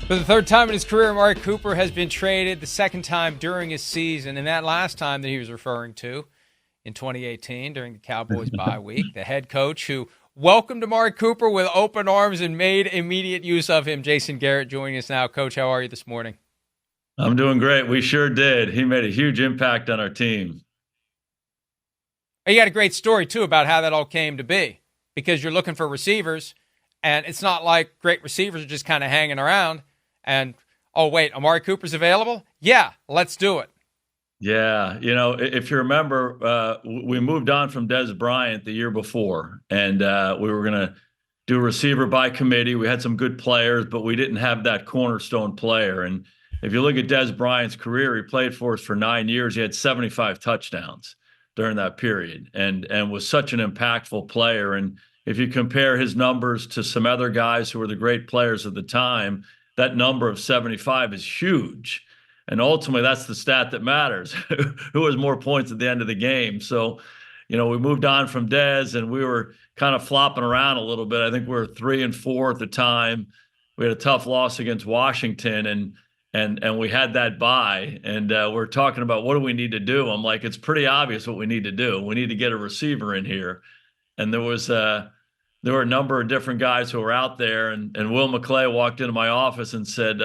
For the third time in his career, Amari Cooper has been traded, the second time during his season, and that last time that he was referring to in 2018 during the Cowboys bye week. The head coach who welcomed Amari Cooper with open arms and made immediate use of him, Jason Garrett, joining us now. Coach, how are you this morning? I'm doing great. We sure did. He made a huge impact on our team. You got a great story, too, about how that all came to be, because you're looking for receivers, and it's not like great receivers are just kind of hanging around. And, oh, wait, Amari Cooper's available? Yeah, let's do it. Yeah, if you remember, we moved on from Dez Bryant the year before, and we were going to do receiver by committee. We had some good players, but we didn't have that cornerstone player. And if you look at Dez Bryant's career, he played for us for 9 years. He had 75 touchdowns during that period and was such an impactful player. And if you compare his numbers to some other guys who were the great players of the time, that number of 75 is huge. And ultimately, that's the stat that matters. Who has more points at the end of the game? So, we moved on from Dez, and we were kind of flopping around a little bit. I think we were 3-4 at the time. We had a tough loss against Washington, and we had that bye. And we're talking about what do we need to do? I'm like, it's pretty obvious what we need to do. We need to get a receiver in here. And there were a number of different guys who were out there, and Will McClay walked into my office and said,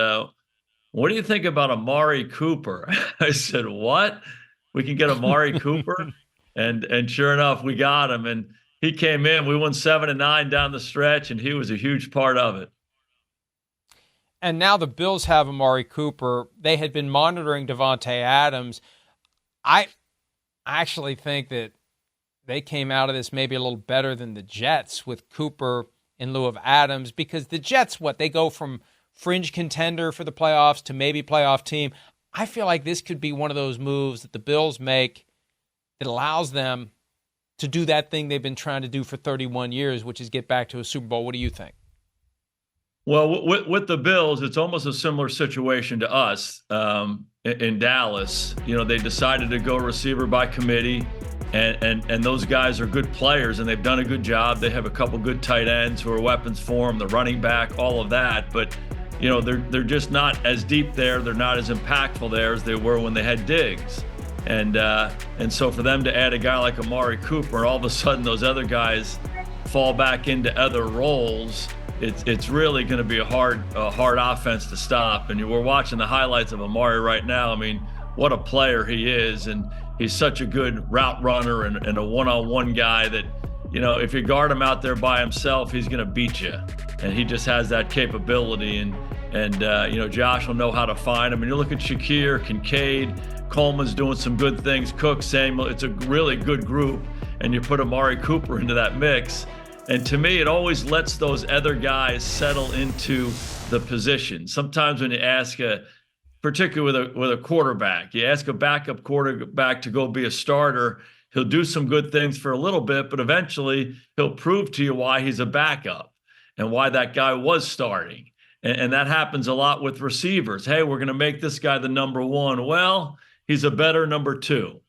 what do you think about Amari Cooper? I said, what? We can get Amari Cooper? And sure enough, we got him. And he came in. We won 7-9 down the stretch, and he was a huge part of it. And now the Bills have Amari Cooper. They had been monitoring Davante Adams. I actually think that they came out of this maybe a little better than the Jets with Cooper in lieu of Adams, because the Jets, they go from fringe contender for the playoffs to maybe playoff team. I feel like this could be one of those moves that the Bills make that allows them to do that thing they've been trying to do for 31 years, which is get back to a Super Bowl. What do you think? Well, with the Bills, it's almost a similar situation to us in Dallas. They decided to go receiver by committee. And those guys are good players, and they've done a good job. They have a couple good tight ends who are weapons for them, the running back, all of that. But, they're just not as deep there. They're not as impactful there as they were when they had Diggs. And so for them to add a guy like Amari Cooper, all of a sudden those other guys fall back into other roles, it's really going to be a hard offense to stop. And we're watching the highlights of Amari right now. I mean, what a player he is. And he's such a good route runner and a one-on-one guy that, if you guard him out there by himself, he's going to beat you. And he just has that capability. And Josh will know how to find him. And you look at Shakir, Kincaid, Coleman's doing some good things, Cook, Samuel. It's a really good group. And you put Amari Cooper into that mix. And to me, it always lets those other guys settle into the position. Sometimes when you ask particularly with a quarterback, you ask a backup quarterback to go be a starter, he'll do some good things for a little bit, but eventually he'll prove to you why he's a backup and why that guy was starting. And that happens a lot with receivers. Hey, we're going to make this guy the number one. Well, he's a better number two.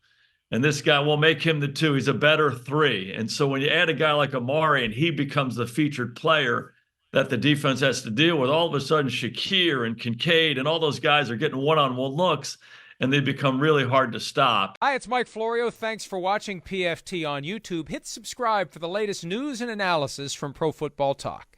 And this guy, we'll make him the two. He's a better three. And so when you add a guy like Amari and he becomes the featured player that the defense has to deal with, all of a sudden Shakir and Kincaid and all those guys are getting one-on-one looks, and they become really hard to stop. Hi, it's Mike Florio. Thanks for watching PFT on YouTube. Hit subscribe for the latest news and analysis from Pro Football Talk.